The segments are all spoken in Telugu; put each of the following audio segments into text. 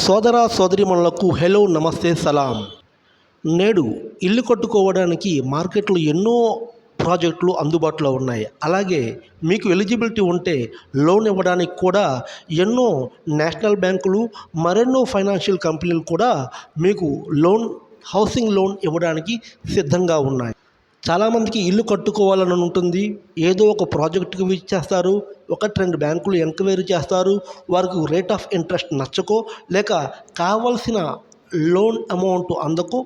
సోదర సోదరీమణులకు హలో నమస్తే సలాం. నేడు ఇల్లు కట్టుకోవడానికి మార్కెట్లో ఎన్నో ప్రాజెక్టులు అందుబాటులో ఉన్నాయి. అలాగే మీకు ఎలిజిబిలిటీ ఉంటే లోన్ ఇవ్వడానికి కూడా ఎన్నో నేషనల్ బ్యాంకులు మరెన్నో ఫైనాన్షియల్ కంపెనీలు కూడా మీకు హౌసింగ్ లోన్ ఇవ్వడానికి సిద్ధంగా ఉన్నాయి. చాలామందికి ఇల్లు కట్టుకోవాలని ఉంటుంది. ఏదో ఒక ప్రాజెక్టుకి విచ్చేస్తారు, ఒకటి రెండు బ్యాంకులు ఎంక్వైరీ చేస్తారు. వారికి రేట్ ఆఫ్ ఇంట్రెస్ట్ నచ్చకో లేక కావాల్సిన లోన్ అమౌంట్ అందకో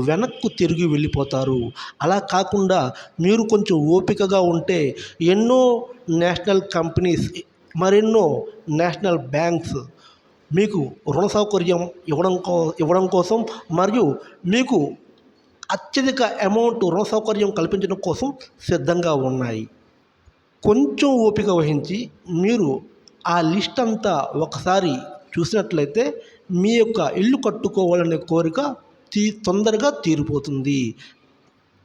వెనక్కు తిరిగి వెళ్ళిపోతారు. అలా కాకుండా మీరు కొంచెం ఓపికగా ఉంటే ఎన్నో నేషనల్ కంపెనీస్ మరెన్నో నేషనల్ బ్యాంక్స్ మీకు రుణ సౌకర్యం ఇవ్వడం కోసం మరియు మీకు అత్యధిక అమౌంట్ రుణ సౌకర్యం కల్పించడం కోసం సిద్ధంగా ఉన్నాయి. కొంచెం ఓపిక వహించి మీరు ఆ లిస్ట్ అంతా ఒకసారి చూసినట్లయితే మీ యొక్క ఇల్లు కట్టుకోవాలనే కోరిక తొందరగా తీరిపోతుంది.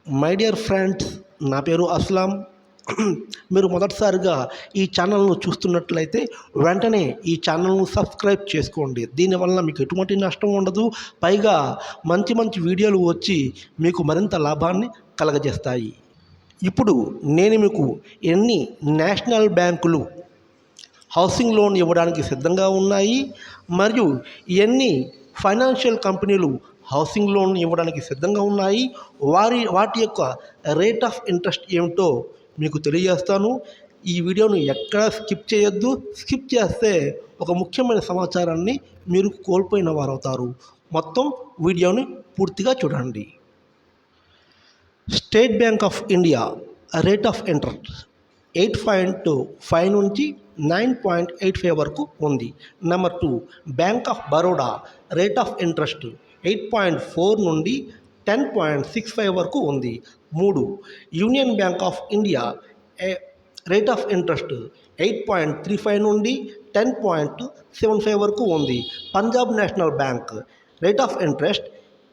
మై డియర్ ఫ్రెండ్స్, నా పేరు అస్లాం. మీరు మొదటిసారిగా ఈ ఛానల్ను చూస్తున్నట్లయితే వెంటనే ఈ ఛానల్ను సబ్స్క్రైబ్ చేసుకోండి. దీనివల్ల మీకు ఎటువంటి నష్టం ఉండదు. పైగా మంచి మంచి వీడియోలు వచ్చి మీకు మరింత లాభాన్ని కలగజేస్తాయి. ఇప్పుడు నేను మీకు ఎన్ని నేషనల్ బ్యాంకులు హౌసింగ్ లోన్ ఇవ్వడానికి సిద్ధంగా ఉన్నాయి మరియు ఎన్ని ఫైనాన్షియల్ కంపెనీలు హౌసింగ్ లోన్ ఇవ్వడానికి సిద్ధంగా ఉన్నాయి, వాటి యొక్క రేట్ ఆఫ్ ఇంట్రెస్ట్ ఏమిటో మీకు తెలియజేస్తాను. ఈ వీడియోను ఎక్కడా స్కిప్ చేయొద్దు. స్కిప్ చేస్తే ఒక ముఖ్యమైన సమాచారాన్ని మీరు కోల్పోయిన వారవుతారు. మొత్తం వీడియోని పూర్తిగా చూడండి. State bank of India rate of interest 8.5 నుంచి 9.85 వరకు ఉంది. Number 2, bank of Baroda rate of interest 8.4 నుండి 10.65 వరకు ఉంది. 3, union bank of India rate of interest 8.35 నుండి 10.75 వరకు ఉంది. Punjab national bank rate of interest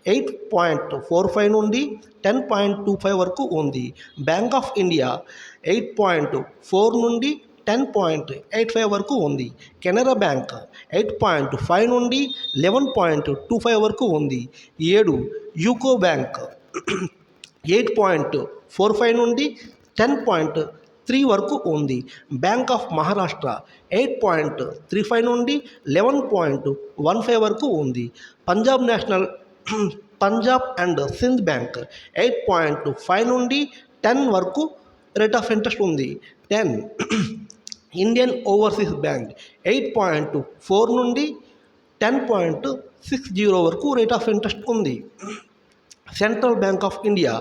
8.45 నుండి 10.25 వరకు ఉంది. బ్యాంక్ ఆఫ్ ఇండియా 8.4 నుండి 10.85 వరకు ఉంది. కెనరా బ్యాంక్ 8.5 నుండి 11.25 వరకు ఉంది. 7, యూకో బ్యాంక్ 8.45 నుండి 10.3 వరకు ఉంది. బ్యాంక్ ఆఫ్ మహారాష్ట్ర 8.35 నుండి 11.15 వరకు ఉంది. పంజాబ్ అండ్ సింధ్ బ్యాంక్ 8.5 నుండి 10 వరకు రేట్ ఆఫ్ ఇంట్రెస్ట్ ఉంది. 10, ఇండియన్ ఓవర్సీస్ బ్యాంక్ 8.4 నుండి 10.60 వరకు రేట్ ఆఫ్ ఇంట్రెస్ట్ ఉంది. సెంట్రల్ బ్యాంక్ ఆఫ్ ఇండియా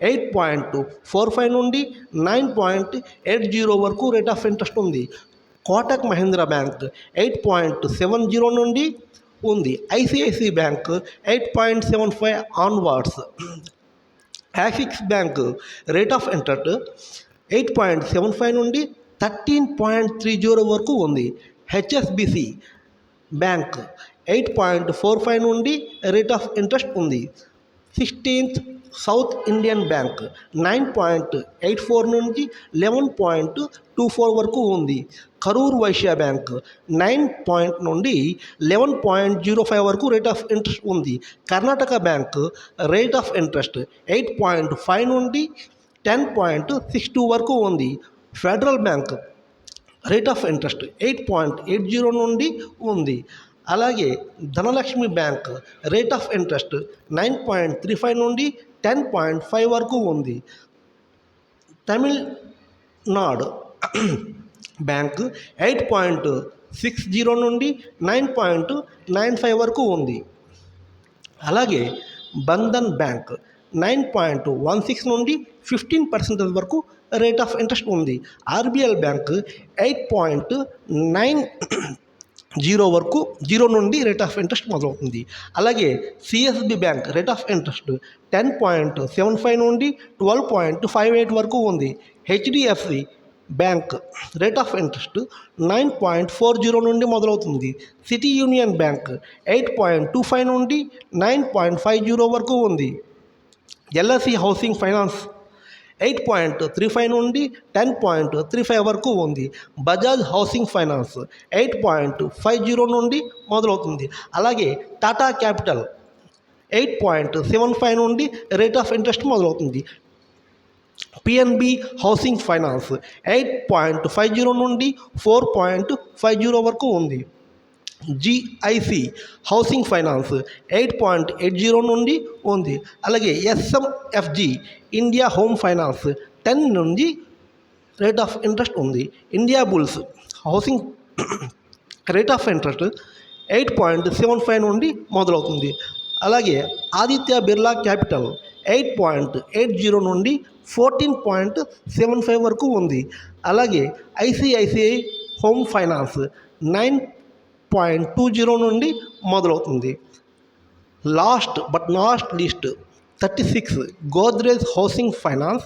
8.45 నుండి 9.80 వరకు రేట్ ఆఫ్ ఇంట్రెస్ట్ ఉంది. కోటక్ మహీంద్రా బ్యాంక్ 8.70 నుండి ఉంది. ICICI bank 8.75 onwards. Axis bank rate of interest 8.75 నుండి 13.30 వరకు ఉంది. హెచ్ఎస్బిసి బ్యాంక్ 8.45 నుండి రేట్ ఆఫ్ ఇంట్రెస్ట్ ఉంది. 16th సౌత్ ఇండియన్ బ్యాంక్ 9.84 నుంచి 11.24 వరకు ఉంది. కరూర్ వైశ్య బ్యాంక్ 9 నుండి 11.05 వరకు రేట్ ఆఫ్ ఇంట్రెస్ట్ ఉంది. Karnataka bank rate of interest 8.5 నుండి 10.62 వరకు ఉంది. Federal bank rate of interest 8.80 నుండి ఉంది. అలాగే Dhanalakshmi bank rate of interest 9.35 నుండి 10.5 వరకు ఉంది. తమిళనాడు బ్యాంక్ 8.60 నుండి 9.95 వరకు ఉంది. అలాగే బంధన్ బ్యాంక్ 9.16 నుండి 15% వరకు రేట్ ఆఫ్ ఇంట్రెస్ట్ ఉంది. ఆర్బిఎల్ బ్యాంక్ 8.90 వరకు 0 నుండి రేట్ ఆఫ్ ఇంట్రెస్ట్ మొదలవుతుంది. అలాగే CSB bank rate of interest 10.75 నుండి 12.58 వరకు ఉంది. HDFC bank rate of interest 9.40 నుండి మొదలవుతుంది. సిటీ యూనియన్ బ్యాంక్ 8.25 నుండి 9.50 వరకు ఉంది. ఎల్ఐసి హౌసింగ్ ఫైనాన్స్ 8.35 నుండి 10.35 వరకు ఉంది. బజాజ్ హౌసింగ్ ఫైనాన్స్ 8.50 నుండి మొదలవుతుంది. అలాగే టాటా క్యాపిటల్ 8.75 నుండి రేట్ ఆఫ్ ఇంట్రెస్ట్ మొదలవుతుంది. పిఎన్బి హౌసింగ్ ఫైనాన్స్ 8.50 నుండి 4.50 వరకు ఉంది. జిఐసి హౌసింగ్ ఫైనాన్స్ 8.80 నుండి ఉంది. అలాగే ఎస్ఎంఎఫ్జి ఇండియా హోమ్ ఫైనాన్స్ 10 నుండి రేట్ ఆఫ్ ఇంట్రెస్ట్ ఉంది. India bulls housing rate of interest 8.75 నుండి మొదలవుతుంది. అలాగే ఆదిత్య బిర్లా క్యాపిటల్ 8.80 నుండి 14.75 వరకు ఉంది. అలాగే ఐసిఐసిఐ హోమ్ ఫైనాన్స్ 9.20 నుండి మొదలవుతుంది. Last but not least 36 Godrej housing finance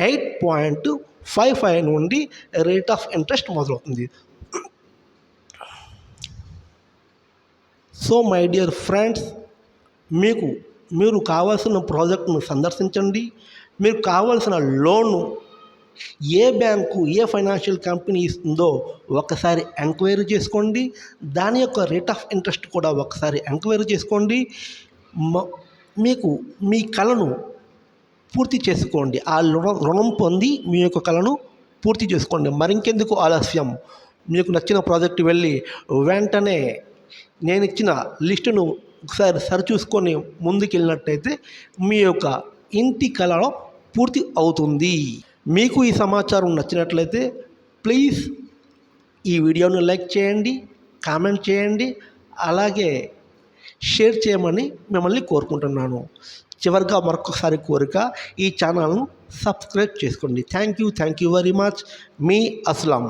8.55 నుండి రేట్ ఆఫ్ ఇంట్రెస్ట్ మొదలవుతుంది. సో మై డియర్ ఫ్రెండ్స్, మీరు కావాల్సిన ప్రాజెక్టును సందర్శించండి. మీకు కావాల్సిన లోను ఏ బ్యాంకు ఏ ఫైనాన్షియల్ కంపెనీ ఇస్తుందో ఒకసారి ఎంక్వైరీ చేసుకోండి. దాని యొక్క రేట్ ఆఫ్ ఇంట్రెస్ట్ కూడా ఒకసారి ఎంక్వైరీ చేసుకోండి. మీకు మీ కలను పూర్తి చేసుకోండి. ఆ రుణం పొంది మీ యొక్క కలను పూర్తి చేసుకోండి. మరింకెందుకు ఆలస్యం? మీకు నచ్చిన ప్రాజెక్టు వెళ్ళి వెంటనే నేను ఇచ్చిన లిస్టును ఒకసారి సరిచూసుకొని ముందుకెళ్ళినట్టయితే మీ యొక్క ఇంటి కళ పూర్తి అవుతుంది. మీకు ఈ సమాచారం నచ్చినట్లయితే ప్లీజ్ ఈ వీడియోను లైక్ చేయండి, కామెంట్ చేయండి, అలాగే షేర్ చేయమని మిమ్మల్ని కోరుకుంటున్నాను. చివరిగా మరొకసారి కోరిక, ఈ ఛానల్ను సబ్స్క్రైబ్ చేసుకోండి. Thank you very much. Me Aslam.